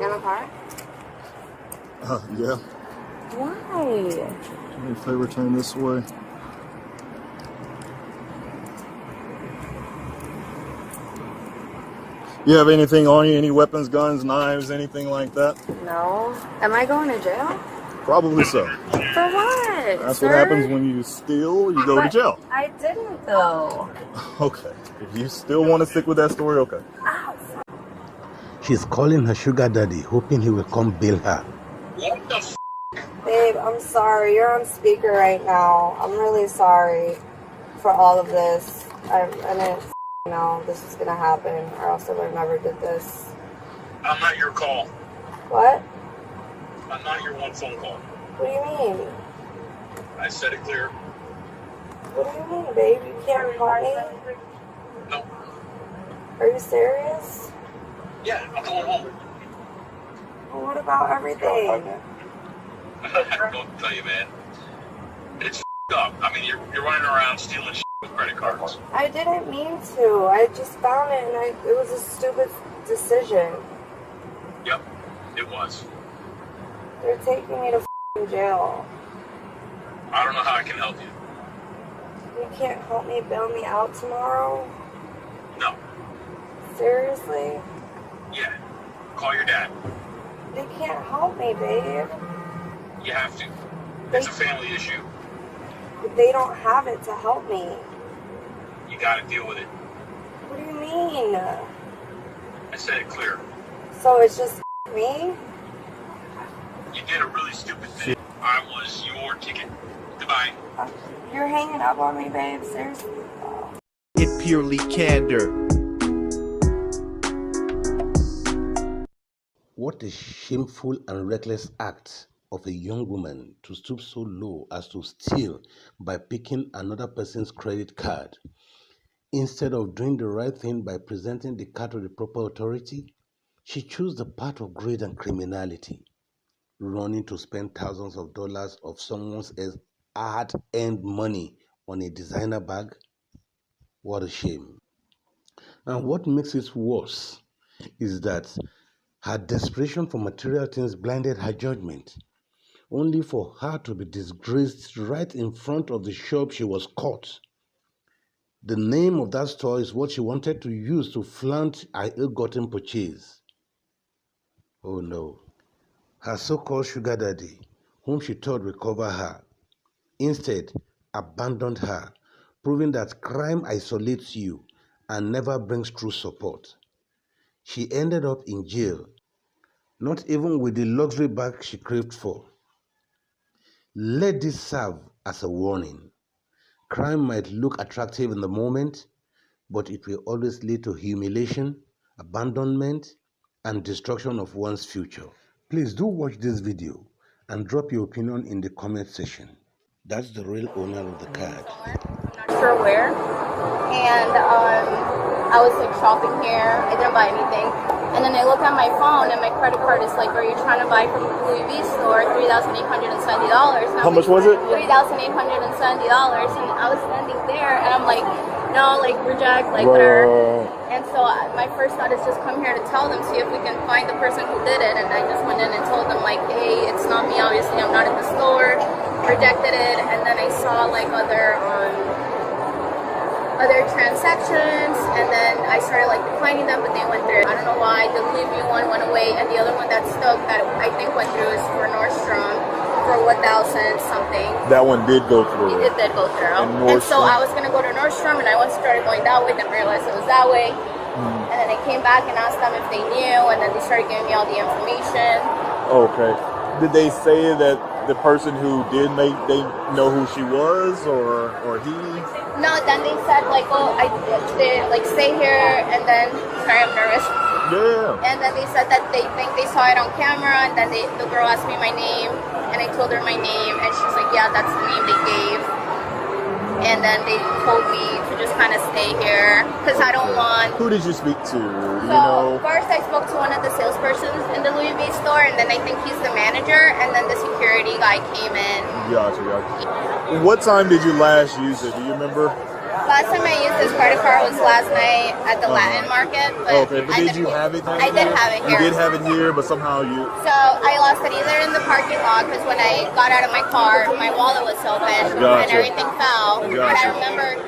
In the car? Yeah. Why? Do me a favor, turn this way. You have anything on you? Any weapons, guns, knives, anything like that? No. Am I going to jail? Probably so. For what? That's sir? what happens when you steal, you go to jail. I didn't though. Okay. If you still want to stick with that story, okay. Ow. She's calling her sugar daddy, hoping he will come bail her. What the f***? Babe, I'm sorry. You're on speaker right now. I'm really sorry for all of this. I didn't know this was gonna happen, or else I would have never did this. I'm not your call. What? I'm not your one phone call. What do you mean? I said it clear. What do you mean, babe? You can't call me? No. Are you serious? Yeah, I'm going home. Well, what about everything? I don't tell you, man. It's f***ed up. I mean, you're running around stealing shit with credit cards. I didn't mean to. I just found it, and it was a stupid decision. Yep, it was. They're taking me to f***ing jail. I don't know how I can help you. You can't help me bail me out tomorrow? No. Seriously? Yeah. Call your dad. They can't help me, babe. You have to. It's a family issue. But they don't have it to help me. You gotta deal with it. What do you mean? I said it clear. So it's just me? You did a really stupid thing. I was your ticket. Goodbye. You're hanging up on me, babe. Seriously? It purely candor. What a shameful and reckless act of a young woman to stoop so low as to steal by picking another person's credit card. Instead of doing the right thing by presenting the card to the proper authority, she chose the path of greed and criminality, running to spend thousands of dollars of someone else's hard-earned money on a designer bag. What a shame. And what makes it worse is that her desperation for material things blinded her judgment, only for her to be disgraced right in front of the shop she was caught. The name of that store is what she wanted to use to flaunt her ill-gotten purchase. Oh no. Her so-called sugar daddy, whom she thought would cover her, instead abandoned her, proving that crime isolates you and never brings true support. She ended up in jail, not even with the luxury bag she craved for. Let this serve as a warning. Crime might look attractive in the moment, but it will always lead to humiliation, abandonment, and destruction of one's future. Please do watch this video and drop your opinion in the comment section. That's the real owner of the card. Not sure where, and I was like shopping here. I didn't buy anything, and then I look at my phone and my credit card is like, "Are you trying to buy from the Louis V store? $3,870." How much was it? $3,870, and I was standing there, and I'm like, "No, like reject, like whatever." And so my first thought is just come here to tell them, see if we can find the person who did it. And I just went in and told them like, "Hey, it's not me. Obviously, I'm not at the store." Rejected it, and then I saw like other transactions, and then I started like declining them, but they went through. I don't know why the Louis V one went away, and the other one that stuck that I think went through is for Nordstrom for 1,000 something. That one did go through. It did go through. And so I was gonna go to Nordstrom, and I started going that way, then realized it was that way. And then I came back and asked them if they knew, and then they started giving me all the information. Okay. Did they say that the person who did they know who she was, or he? No, then they said like, "Oh, they like stay here," and then sorry, I'm nervous. Yeah. And then they said that they think they saw it on camera, and then the girl asked me my name, and I told her my name, and she's like, "Yeah, that's the name they gave." And then they told me to just kind of stay here because I don't want. Who did you speak to? First I spoke to one of the salespersons in the Louis V store, and then I think he's the manager, and then the security guy came in. Gotcha. What time did you last use it? Do you remember? Last time I used this credit card was last night at the Latin market. But Okay, but did you have it? I did have it here. You did have it here, but somehow you. So I lost it either in the parking lot because when I got out of my car, my wallet was open and everything fell. And I remember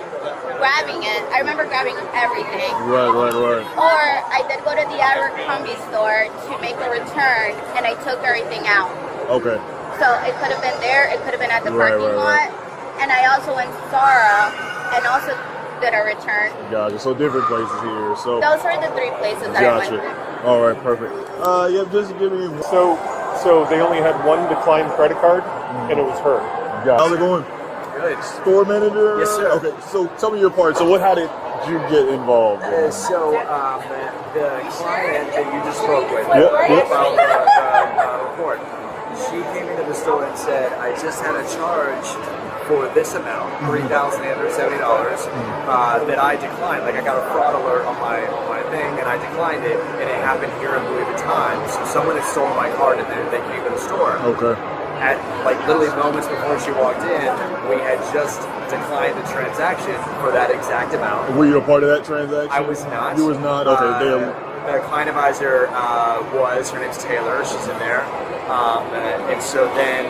grabbing it. I remember grabbing everything. Right. Or I did go to the Abercrombie store to make a return, and I took everything out. Okay. So it could have been there. It could have been at the parking lot. And I also went to Zara and also did a return. Gotcha. So different places here. So those are the 3 places that I went to. All right, perfect. Yeah, just give me. So they only had one declined credit card, and it was her. Gotcha. How's it going? Good. Store manager? Yes, sir. Okay, so tell me your part. So how did you get involved? The client that you just spoke with Yep. about the report, she came into the store and said, I just had a charge for this amount, $3,870, that I declined. Like I got a fraud alert on my thing, and I declined it, and it happened here in Louis Vuitton. So someone had stolen my card, and then they came to the store. Okay. At like literally moments before she walked in, we had just declined the transaction for that exact amount. Were you a part of that transaction? I was not. You was not? Okay. The client advisor her name's Taylor, she's in there. And so then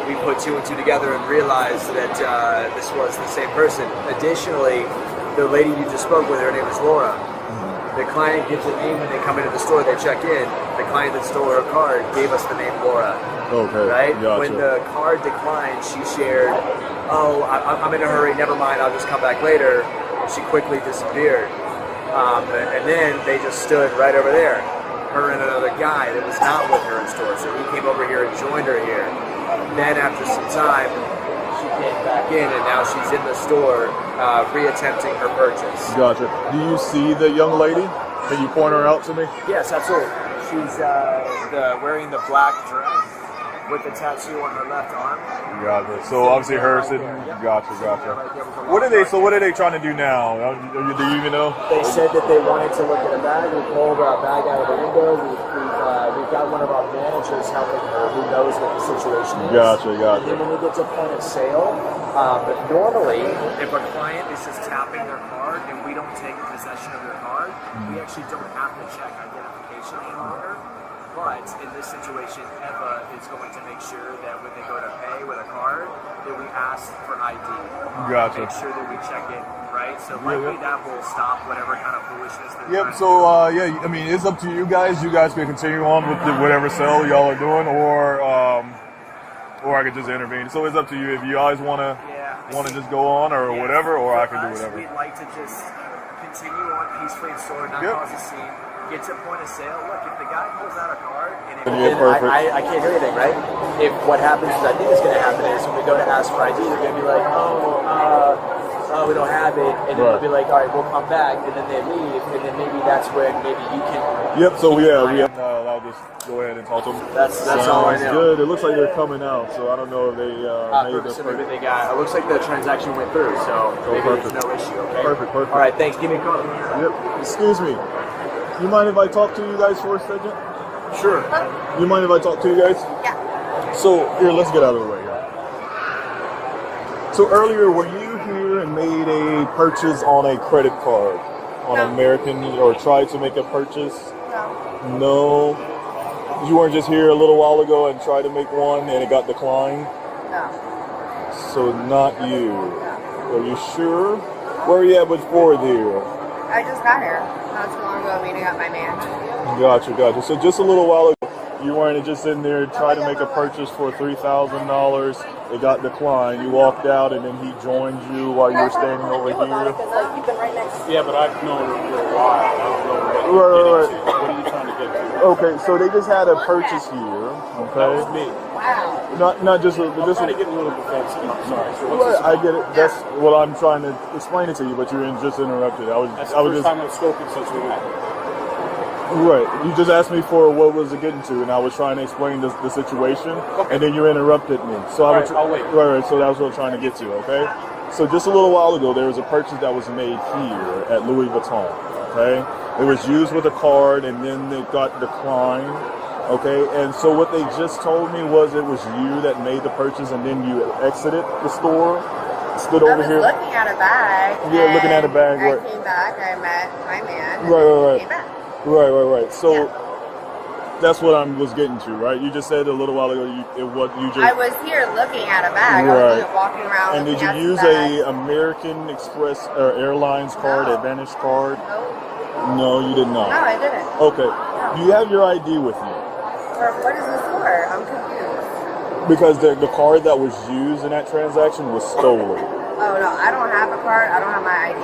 we put 2 and 2 together and realized that this was the same person. Additionally, the lady you just spoke with, her name is Laura. The client gives a name when they come into the store, they check in. The client that stole her card gave us the name Laura. Okay. Right? Gotcha. When the card declined, she shared, I'm in a hurry, never mind, I'll just come back later. And she quickly disappeared. And then they just stood right over there, her and another guy that was not with her in store. So he came over here and joined her here. Then after some time, she came back in, and now she's in the store reattempting her purchase. Gotcha. Do you see the young lady? Can you point her out to me? Yes, absolutely. She's wearing the black dress with the tattoo on her left arm. Gotcha. So obviously her sitting. Gotcha. What are they trying to do now? Do you even know? They said that they wanted to look at a bag. We pulled a bag out of the window. We've got one of our managers helping her who knows what the situation is. Gotcha. And then when we get to point of sale, normally if a client is just tapping their card and we don't take possession of their card, we actually don't have to check identification any longer. But in this situation, Eva is going to make sure that when they go to pay with a card, that we ask for ID. Gotcha. Make sure that we check it, right? So likely that will stop whatever kind of foolishness they're Yep. So I mean, it's up to you guys. You guys can continue on with whatever sale y'all are doing, or I could just intervene. So it's up to you if you guys want to just go on or whatever, or I can do whatever. We'd like to just continue on peacefully in store, not cause a scene. Get to point of sale. Look, if the guy pulls out a card and I can't hear anything, right? If what happens is, I think is going to happen is when we go to ask for ID, they're going to be like, we don't have it, and then they'll be like, all right, we'll come back, and then they leave, and then maybe that's when maybe you can. Yep. So we have allowed this. Go ahead and talk to them. That's all I know. Good. It looks like they're coming out, so I don't know if they made this. Maybe they got. It looks like the transaction went through, so maybe there's no issue. Okay. Perfect. All right. Thanks. Give me a call. Yep. Excuse me. You mind if I talk to you guys for a second? Sure. You mind if I talk to you guys? Yeah. So, here, let's get out of the way. So, earlier, were you here and made a purchase on a credit card? On American, or tried to make a purchase? No? You weren't just here a little while ago and tried to make one and it got declined? No. So, not you. Are you sure? Where are you at before there? I just got here not too long ago meeting up my man. Gotcha. So just a little while ago, you weren't just in there trying to make a purchase for $3,000. It got declined. You walked out, and then he joined you while you were standing over here. You've been right next to me. Yeah, but I've known her for a while. I don't know what are you trying to get to? Okay, so they just had a purchase here. Okay. That was me. Wow. Not just I'm trying to get a little defensive. I'm sorry. So Well, I get it. That's what I'm trying to explain it to you, but you just interrupted. That's the first time I've spoken since we met. Right. You just asked me for what was it getting to, and I was trying to explain the situation, and then you interrupted me. So I'll wait. Right. So that was what I'm trying to get to. Okay. So just a little while ago, there was a purchase that was made here at Louis Vuitton. Okay. It was used with a card, and then it got declined. Okay, and so what they just told me was it was you that made the purchase and then you exited the store. stood over I was here? looking at a bag. Yeah, looking at a bag, I right. came back, I met my man. And Right. Came back. Right. So Yeah. that's what I was getting to, right? You just said a little while ago I was here looking at a bag. I Right. was walking around. And did looking you at use some bags. a American Express or Airlines card, No. Advantage card? No. No, you did not. No, I didn't. Okay. Do you have your ID with you? What is this for? I'm confused. Because the card that was used in that transaction was stolen. Oh no, I don't have a card. I don't have my ID.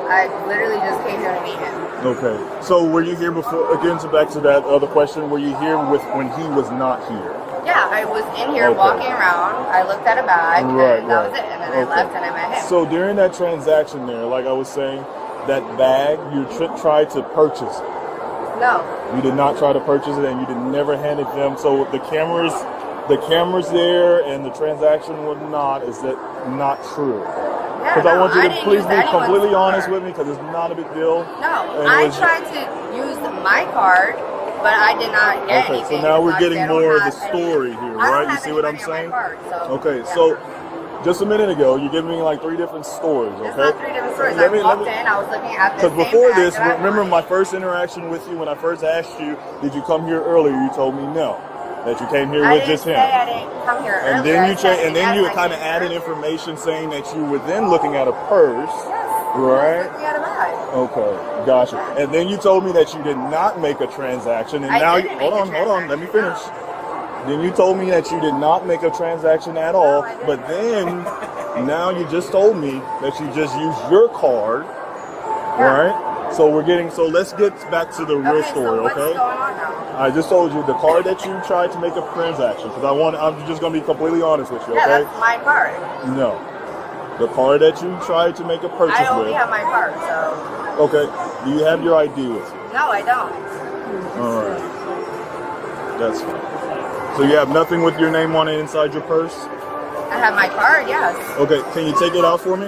I literally just came here to meet him. Okay. So were you here before? Again, so back to that other question. Were you here when he was not here? Yeah, I was in here Okay. walking around. I looked at a bag, Right, and that right. was it. And then Okay. I left, and I met him. So during that transaction there, like I was saying, that bag, you tried to purchase it. No. You did not try to purchase it, and you did never hand it them. So the cameras there, and the transaction was not. Is that not true? Yeah, Because I no, want you to didn't please use be anyone's completely honest card. with me, because it's not a big deal. No, And it I was- tried to use my card, but I did not get Okay, anything. so now we're Like, getting they don't more of the have any- story here, I don't right? You have see any what I'm money on my saying? card, so, Okay, yeah. so just a minute ago, you gave me like 3 different stories, It's okay? not 3 different stories. Let I me- walked in, I was looking at the Because same before bag this, that I remember wanted. my first interaction with you when I first asked you, did you come here earlier? You told me no, that you came here I with didn't just say him. I didn't come here And earlier. then I you said, and then yes, you I kind of came added earlier. information saying that you were then looking at a purse, Yes. right? I was looking at a bag. Okay, gotcha. And then you told me that you did not make a transaction, and I now didn't make a hold on, let me finish. transaction. Then you told me that you did not make a transaction at all, I didn't. but then now you just told me that you just used your card, Yeah. right? So let's get back to the real Okay, story, so what's okay? going on now? I just told you the card that you tried to make a transaction, because I'm just gonna be completely honest with you, Yeah, okay? that's my card. No. The card that you tried to make a purchase I only with. have my card, so Okay. Do you have your ID with you? no, I don't. All right. That's fine. So you have nothing with your name on it inside your purse? I have my card, yes. Okay. Can you take it out for me?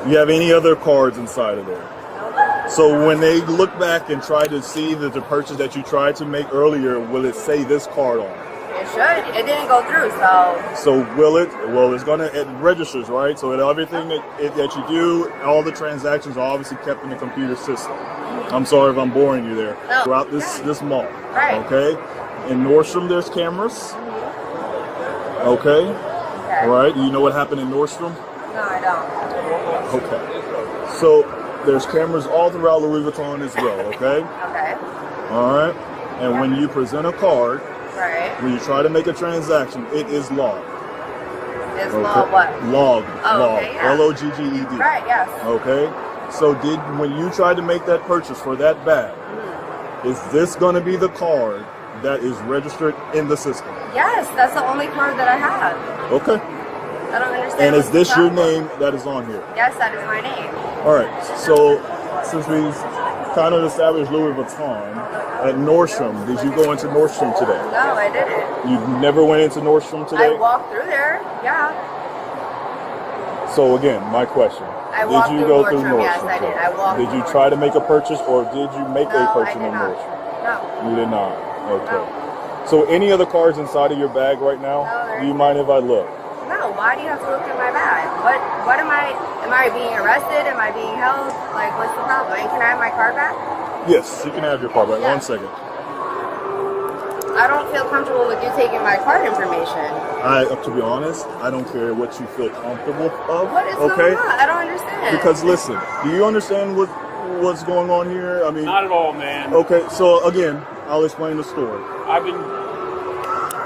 You have any other cards inside of there? So when they look back and try to see the purchase that you tried to make earlier, will it say this card on it? It should. It didn't go through, so So will it? Well, it registers, right? So everything that you do, all the transactions are obviously kept in the computer system. I'm sorry if I'm boring you there. No. Throughout this mall, Right. okay? In Nordstrom, there's cameras. Okay, okay. right? You know what happened in Nordstrom? No, I don't. Okay. So there's cameras all throughout Louis Vuitton as well. Okay. Okay. All right. And when you present a card, Right. when you try to make a transaction, it is logged. It's law what? Logged. Oh, Logged. okay, yeah. L-O-G-G-E-D. Right, yes. Okay. So when you tried to make that purchase for that bag, is this going to be the card that is registered in the system? Yes, that's the only card that I have. Okay. I don't understand. And is what's the this your problem. name that is on here? Yes, that is my name. All right. So since we kind of established Louis Vuitton at Nordstrom, did you go into Nordstrom today? No, I didn't. You never went into Nordstrom I today? walked through there. Yeah. So again, my question. I walked Did you through go through Nordstrom, yes, Nordstrom? I did. I walked Did you through try to make a purchase, or did you make No, a I purchase did in not. Nordstrom? No. You did not. Okay. No. So any other cards inside of your bag right now? No, there Do you isn't. mind if I look? No, why do you have to look in my bag? What am I being arrested? Am I being held? Like, what's the problem? And can I have my card back? Yes, you can have your card back. Yeah. 1 second. I don't feel comfortable with you taking my card information. To be honest, I don't care what you feel comfortable of. What is okay? going on? I don't understand. Because listen, do you understand what's going on here? I mean, Not at all, man. okay. So again, I'll explain the story. I've been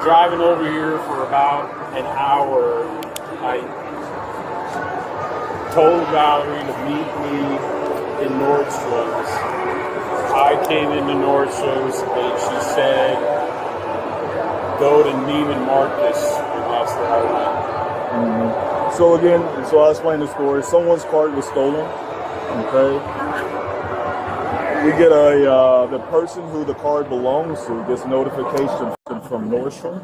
driving over here for about an hour. I told Valerie to meet me in Nordstrom's. I came into Nordstrom's and she said, go to Neiman Marcus, and that's where I went. So again, I'll explain the story. Someone's card was stolen. Okay. We get the person who the card belongs to gets notification from Nordstrom.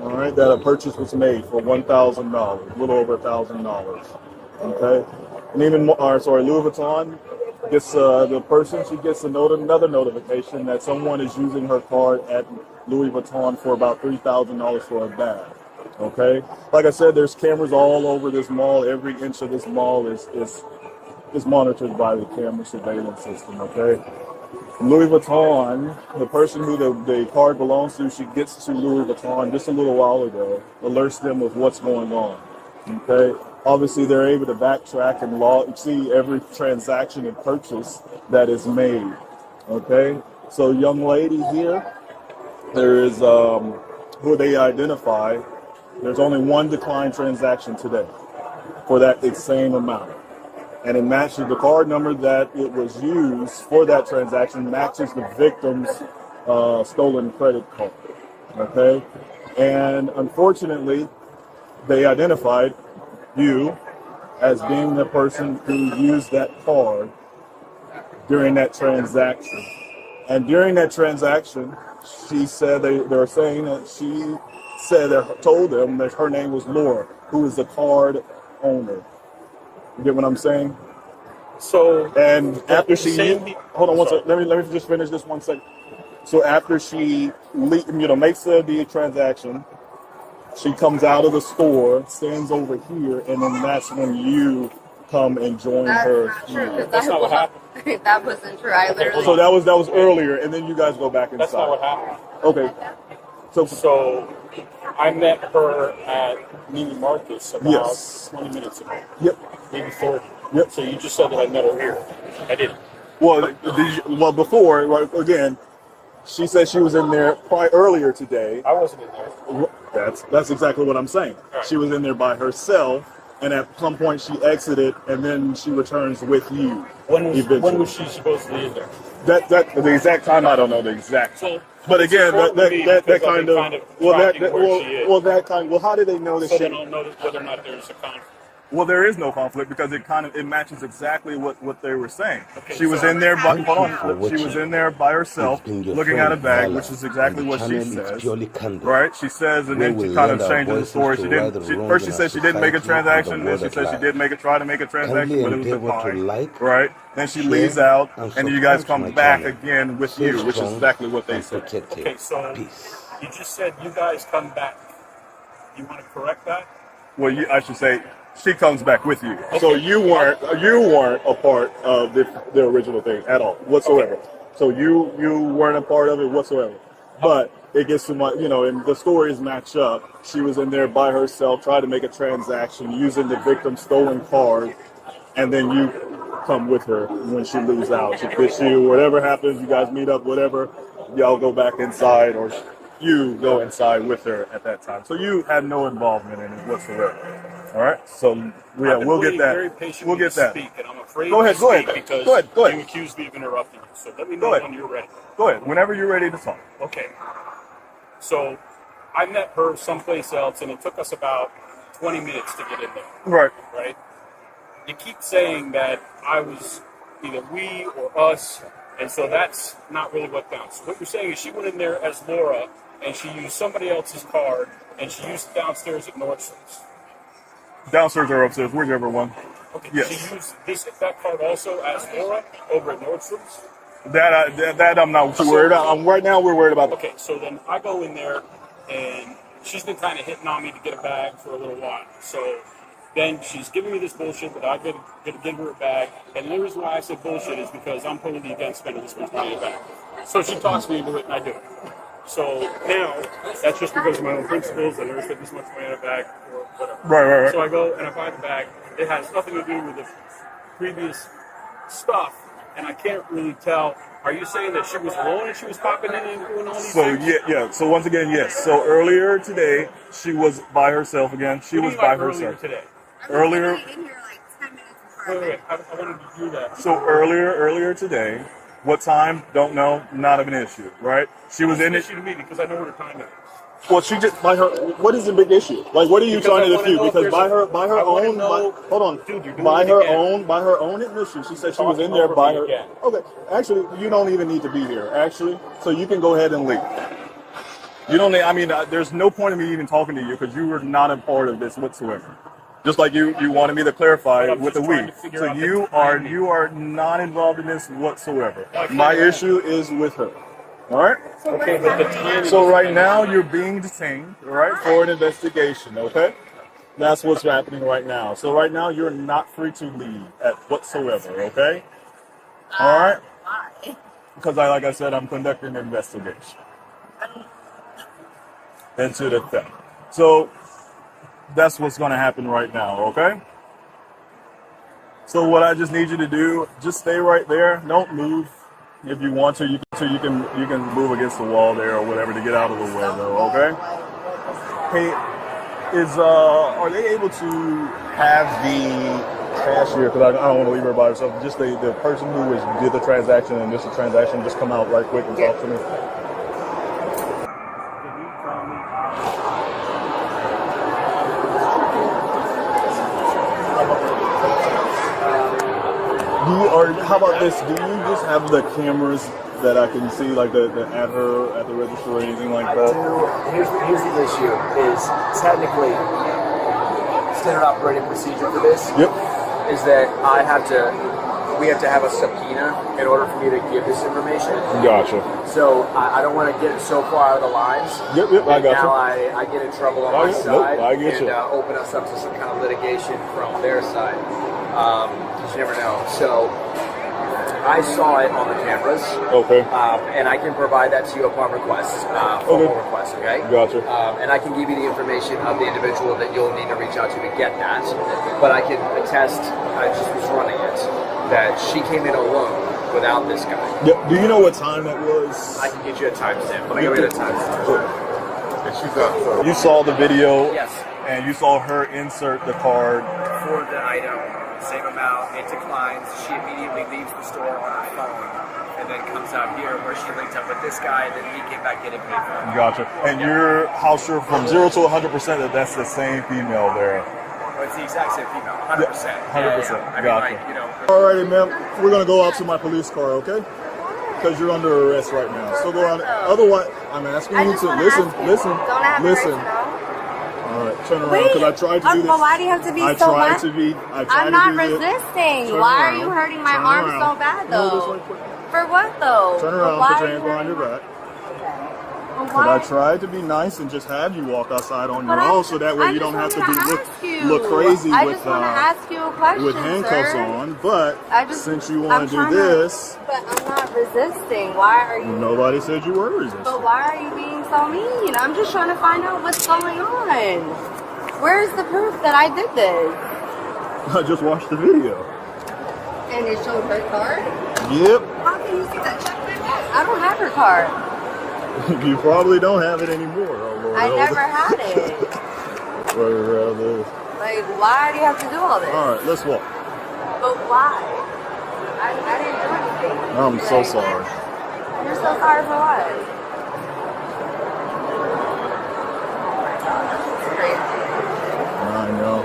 All right, that a purchase was made for $1,000, a little over $1,000. Okay. Louis Vuitton gets the person, she gets another notification that someone is using her card at Louis Vuitton for about $3,000 for a bag. Okay, like I said, there's cameras all over this mall. Every inch of this mall is monitored by the camera surveillance system. Okay, Louis Vuitton, the person who the card belongs to, she gets to Louis Vuitton just a little while ago, alerts them of what's going on. Okay, obviously they're able to backtrack and see every transaction and purchase that is made. Okay, so young lady here, there is who they identify. There's only one declined transaction today for that same amount. And it matches the card number that it was used for that transaction, matches the victim's stolen credit card. Okay? And unfortunately, they identified you as being the person who used that card during that transaction. And during that transaction, she said they were saying that she told them that her name was Laura, who is the card owner. You get what I'm saying? So, and after she hold on one second. Let me just finish this 1 second. So after she makes the transaction, she comes out of the store, stands over here, and then that's when you come and join her. That's not what happened. That wasn't true. I literally. So that was earlier, and then you guys go back inside. That's not what happened. Okay. So I met her at Neiman Marcus about 20 minutes ago. Yep. Maybe 30. Yep. So you just said that I met her here. I didn't. Well, before, right, again, she said she was in there earlier today. I wasn't in there. That's exactly what I'm saying. Right. She was in there by herself, and at some point she exited, and then she returns with you. When was she supposed to be in there? The exact time, I don't know the exact. But again, that kind of how do they know that? So they don't know whether or not there's a conflict. Well, there is no conflict because it matches exactly what they were saying. Okay, she was in there by she was in there by herself, looking at a bag, which is exactly what she says. Right? She says, and then she kind of changes the story. First she said she didn't make a transaction, then she said she did try to make a transaction, but it was declined. Right? Then she leaves out, and you guys come back again with you, which is exactly what they said. Okay, so you just said you guys come back. You want to correct that? Well, I should say she comes back with you. Okay. So you weren't a part of the original thing at all whatsoever. Okay. So you weren't a part of it whatsoever. But it gets to and the stories match up. She was in there by herself, tried to make a transaction using the victim's stolen card, and then you come with her when she leaves out. She gets you, whatever happens, you guys meet up, whatever, y'all go back inside, or you go inside with her at that time. So you had no involvement in it whatsoever. All right, so we'll get that. We'll get that. Speak, and I'm afraid go ahead. Because go ahead. You accused me of interrupting you. So let me know when you're ready. Go ahead. Whenever you're ready to talk. Okay. So I met her someplace else, and it took us about 20 minutes to get in there. Right. Right. You keep saying that I was either we or us, and so that's not really what counts. What you're saying is she went in there as Laura, and she used somebody else's card, and she used it downstairs at Nordstrom's. Downstairs or upstairs, whichever one. Okay. Yes. She used that card also as Laura over at Nordstrom's? That I'm not too worried about. Right now we're worried about. Okay, so then I go in there, and she's been kind of hitting on me to get a bag for a little while. So then she's giving me this bullshit that I got to give her a bag. And the reason why I said bullshit is because I'm totally against spending this much money in a bag. So she talks me into it, and I do it. So now, that's just because of my own principles. I never spent this much money in a bag or whatever. Right. So I go and I buy the bag. It has nothing to do with the previous stuff, and I can't really tell. Are you saying that she was alone and she was popping in and doing all these things? Yeah. So once again, yes. So earlier today, she was by herself again. She was by herself. Earlier. Wait. I wanted to do that. So earlier today. What time? Don't know. Not of an issue, right? She was in it. It's an issue to me because I know what her time is. Well, she just by her. What is the big issue? Like, what are you trying to dispute? Because by her own, hold on, dude, by her own admission, she said she was in there by her. Okay, actually, you don't even need to be here. Actually, so you can go ahead and leave. You don't need. I mean, there's no point in me even talking to you because you were not a part of this whatsoever. Just like you wanted me to clarify with the weed. So you are not involved in this whatsoever. My issue is with her. All right. Okay, but the time. So right now you're being detained, all right, for an investigation. Okay. That's what's happening right now. So right now you're not free to leave at whatsoever. Okay. All right. Why? Because like I said, I'm conducting an investigation into the theft. So that's what's going to happen right now, okay? So what I just need you to do, just stay right there. Don't move. If you want to, you can move against the wall there or whatever to get out of the way, though, okay? Hey, are they able to have the cashier, because I don't want to leave her by herself, just the person who did the transaction and just the transaction, just come out right quick and talk to me? How about this? Do you just have the cameras that I can see, like the at the register or anything like that? I do. Here's the issue: is technically standard operating procedure for this. Yep. Is that we have to have a subpoena in order for me to give this information. Gotcha. So I don't want to get it so far out of the lines. Yep, I got now you. I get in trouble on my side I get and you. Open us up to some kind of litigation from their side. You never know. So I saw it on the cameras. Okay. And I can provide that to you upon request, formal request, okay? Gotcha. And I can give you the information of the individual that you'll need to reach out to get that. But I can attest, I just was running it, that she came in alone without this guy. Yeah. Do you know what time that was? I can get you a timestamp. Let me give you the timestamp. You saw the video. Yes. And you saw her insert the card. For the item, same amount, it declines. She immediately leaves the store on her phone and then comes out here where she linked up with this guy and then he came back getting paid for it. Gotcha. And you're how sure from 0 to 100% that that's the same female there? Well, it's the exact same female, 100%. 100%. I mean, Gotcha. like, you know. Alrighty, ma'am. We're gonna go out to my police car, okay? Because you're under arrest right now. So go on. Otherwise, I'm asking you to listen. Don't have Listen. All right, turn around because I tried to do this. Well, why do you have to be so mad? I'm not resisting. Why are you hurting my arm so bad, though? For what, though? Turn around, put your hands behind your back. Because I tried to be nice and just have you walk outside on your own, so that way you don't have to look crazy I just want to ask you a question, with handcuffs sir. on. But since you want to do this, but I'm not resisting. Why are you? Nobody said you were resisting. But why are you being so mean? I'm just trying to find out what's going on. Where's the proof that I did this? I just watched the video. And it showed her card? Yep. How can you see that check? I don't have her card. You probably don't have it anymore. I never had it. Like, why do you have to do all this? Alright, let's walk. But why? I didn't do anything. I'm so sorry. You're so sorry for what? It's crazy. I know.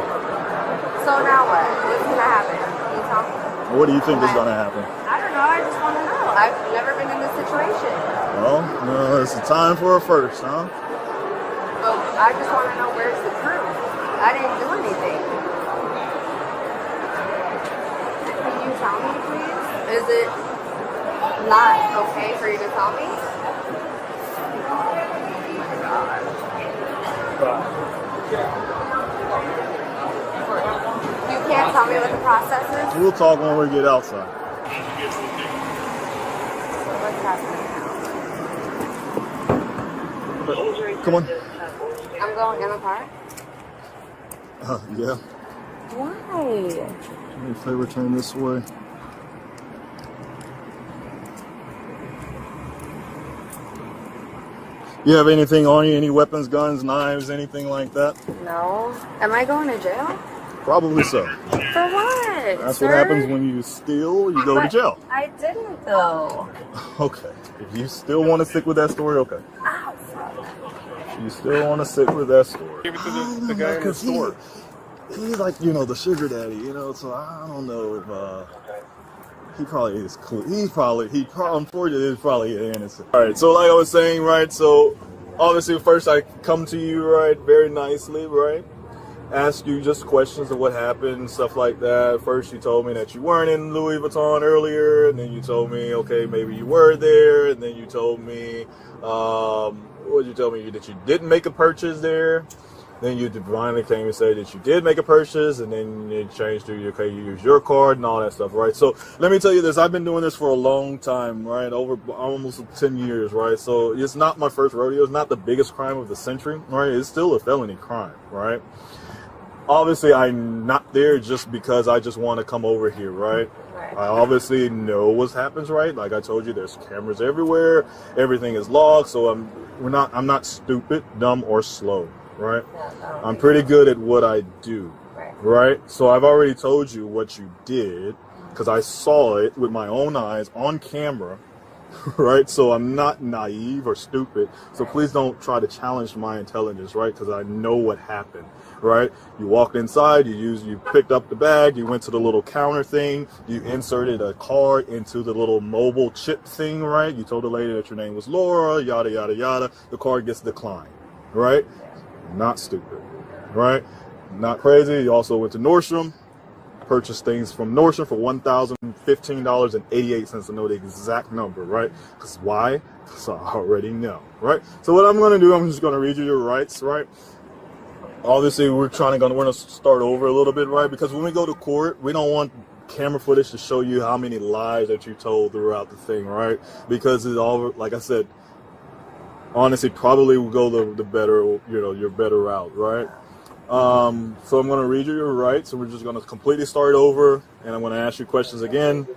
So now what? What's gonna happen? Can you tell me? What do you think is gonna happen? I don't know. I just want to know. I've never been in this situation. Well, no, it's a time for a first, huh? Well, I just want to know where's the proof. I didn't do anything. Can you tell me, please? Is it not okay for you to tell me? Oh my God. You can't tell me what the process is? We'll talk when we get outside. What's happening now? Come on. I'm going in the car? Yeah. Why? If they return this way. You have anything on you? Any weapons, guns, knives, anything like that? No. Am I going to jail? Probably so. For what? That's what happens when you steal, you go to jail. I didn't though. Okay. If you still want to stick with that story, okay. Ow, fuck. You still want to stick with that story. Give it to the guy in the store. He's like, the sugar daddy, so I don't know if, he probably is cool. Unfortunately, is probably innocent. All right, so like I was saying, right, so obviously first I come to you, right, very nicely, right, ask you just questions of what happened, stuff like that. First, you told me that you weren't in Louis Vuitton earlier, and then you told me, okay, maybe you were there, and then you told me, what did you tell me? That you didn't make a purchase there. Then you finally came and said that you did make a purchase, and then you changed to, okay, you use your card and all that stuff, right? So let me tell you this. I've been doing this for a long time, right? Over almost 10 years, right? So it's not my first rodeo. It's not the biggest crime of the century, right? It's still a felony crime, right? Obviously, I'm not there just because I just want to come over here, right? I obviously know what happens, right? Like I told you, there's cameras everywhere. Everything is logged, so I'm not stupid, dumb, or slow. Right? I'm pretty good at what I do, right? So I've already told you what you did because I saw it with my own eyes on camera, right? So I'm not naive or stupid. So please don't try to challenge my intelligence, right? Because I know what happened, right? You walked inside, you picked up the bag, you went to the little counter thing, you inserted a card into the little mobile chip thing, right? You told the lady that your name was Laura, yada, yada, yada. The card gets declined, right? Not stupid, right? Not crazy. You also went to Nordstrom, purchased things from Nordstrom for $1,015.88. I know the exact number, right? Because why? Because I already know, right? So what I'm going to do, I'm just going to read you your rights, right? Obviously, we're going to start over a little bit, right? Because when we go to court, we don't want camera footage to show you how many lies that you told throughout the thing, right? Because it's all, like I said, honestly, probably will go the better, your better route, right? So I'm going to read you your rights, and we're just going to completely start over, and I'm going to ask you questions again.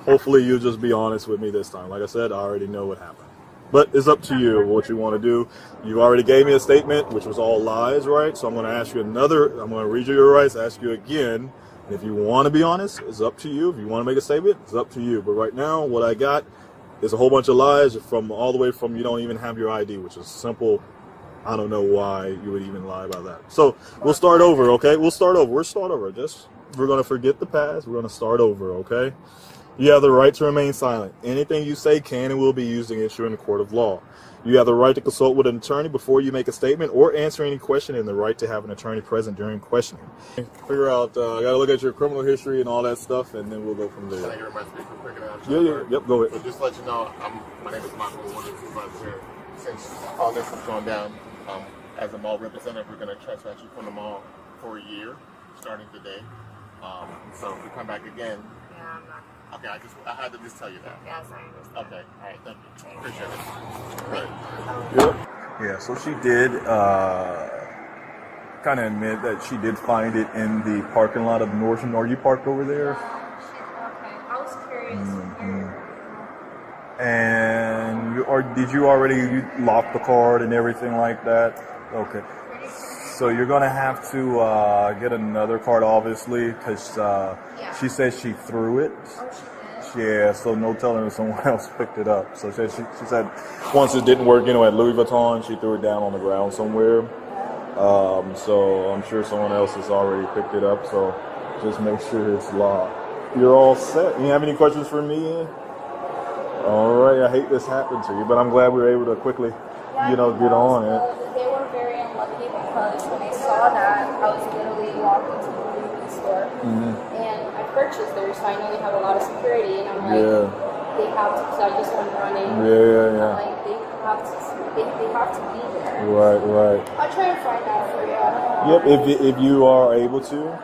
Hopefully, you'll just be honest with me this time. Like I said, I already know what happened. But it's up to you what you want to do. You already gave me a statement, which was all lies, right? So I'm going to ask you I'm going to read you your rights, ask you again. And if you want to be honest, it's up to you. If you want to make a statement, it's up to you. But right now, what I got is a whole bunch of lies from all the way from you don't even have your ID, which is simple. I don't know why you would even lie about that. So we'll start over, okay? We'll start over. We're going to forget the past. We're going to start over, okay? You have the right to remain silent. Anything you say can and will be used against you in the court of law. You have the right to consult with an attorney before you make a statement or answer any question, and the right to have an attorney present during questioning. Figure out, I got to look at your criminal history and all that stuff, and then we'll go from there. Can I hear my speaker quick? Yep, go ahead. So just to let you know, my name is Michael, one of the supervisors here. Since all this has gone down, as a mall representative, we're going to transfer you from the mall for a year, starting today. So if we come back again. Yeah, I'm not. Okay, I had to just tell you that. Yes, I understand. Okay, all right, thank you. Appreciate it. Right. Yep. Yeah, so she did kind of admit that she did find it in the parking lot of Nordstrom. Are you parked over there? Okay, I was curious. And did you already lock the card and everything like that? Okay. So you're going to have to get another card, obviously, because she says she threw it. Oh, she did? Yeah, so no telling if someone else picked it up. So she said once it didn't work, at Louis Vuitton, she threw it down on the ground somewhere. So I'm sure someone else has already picked it up. So just make sure it's locked. You're all set. You have any questions for me? All right. I hate this happened to you, but I'm glad we were able to quickly, get on it. They were very unlucky because when I saw that, I was literally walking to the Louis store, and I purchased there, so I know they have a lot of security, and I'm like, they have to, because I just went running. Yeah. I'm like, they have to be there. Right. I'll try and find out for you. Yep, if you are able to,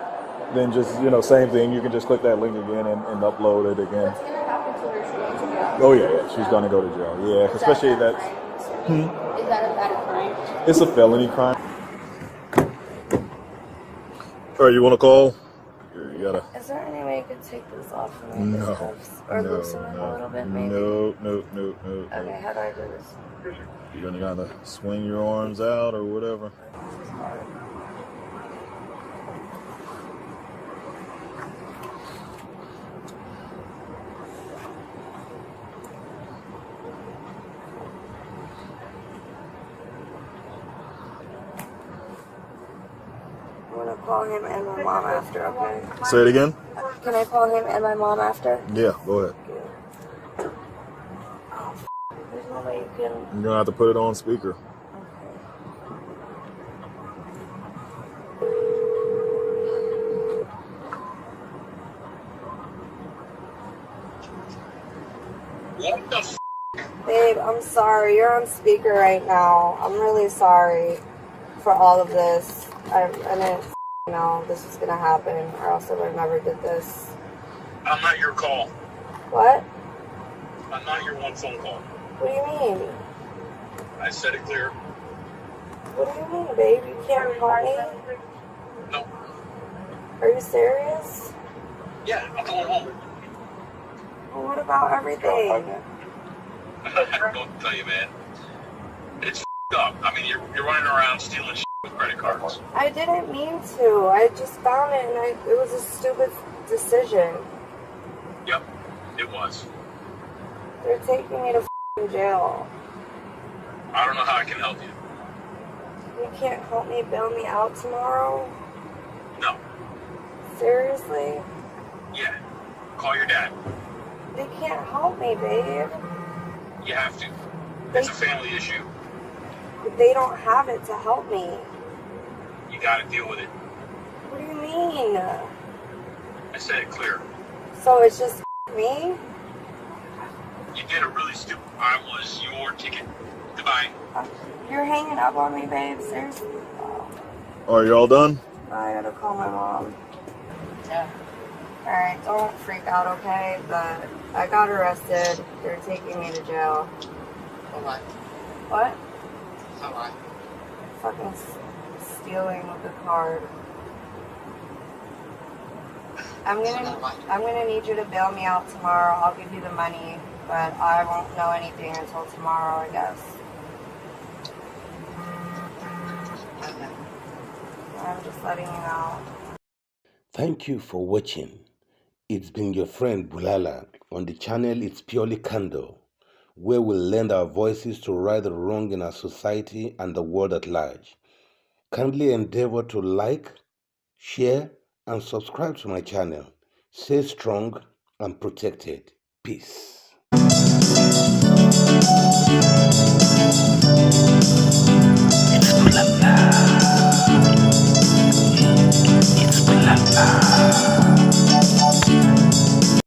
then just, same thing. You can just click that link again and upload it again. What's going to happen to her? She's going to jail? Oh, yeah. She's going to go to jail. Yeah, especially that. Is that a bad crime? It's a felony crime. All right, you want to call? Here, you gotta. Is there any way you could take this off for me? Or loosen it a little bit, maybe? No. Okay, how do I do this? You're gonna gotta swing your arms out or whatever. I'm gonna call him and my mom after, okay? Say it again? Can I call him and my mom after? Yeah, go ahead. There's no way you can... You're gonna have to put it on speaker. Okay. I'm sorry. You're on speaker right now. I'm really sorry for all of this. I didn't know this was gonna happen, or else I would have never did this. I'm not your call. What? I'm not your one phone call. What do you mean? I said it clear. What do you mean, babe? You can't call me? No. Are you serious? Yeah, I'm going home. Well, what about everything? I don't tell you, man. It's up. I mean, you're running around stealing with credit cards. I didn't mean to. I just found it, and it was a stupid decision. Yep, it was. They're taking me to jail. I don't know how I can help you. You can't help me bail me out tomorrow? No. Seriously? Yeah. Call your dad. They can't help me, babe. You have to. It's a family issue. They don't have it to help me. You gotta deal with it. What do you mean? I said it clear. So it's just me? You did a really stupid. I was your ticket. Goodbye. You're hanging up on me, babe. Seriously? Oh, Are you all done? I gotta call my mom. Yeah. Alright, don't freak out, okay? But I got arrested. They're taking me to jail. Bye-bye. What? Bye-bye. Fucking stealing with the card. I'm gonna need you to bail me out tomorrow. I'll give you the money, but I won't know anything until tomorrow, I guess. I'm just letting you know. Thank you for watching. It's been your friend Bulala on the channel It's Purely Candor, where we'll lend our voices to right the wrong in our society and the world at large. Kindly endeavor to like, share, and subscribe to my channel. Stay strong and protected. Peace.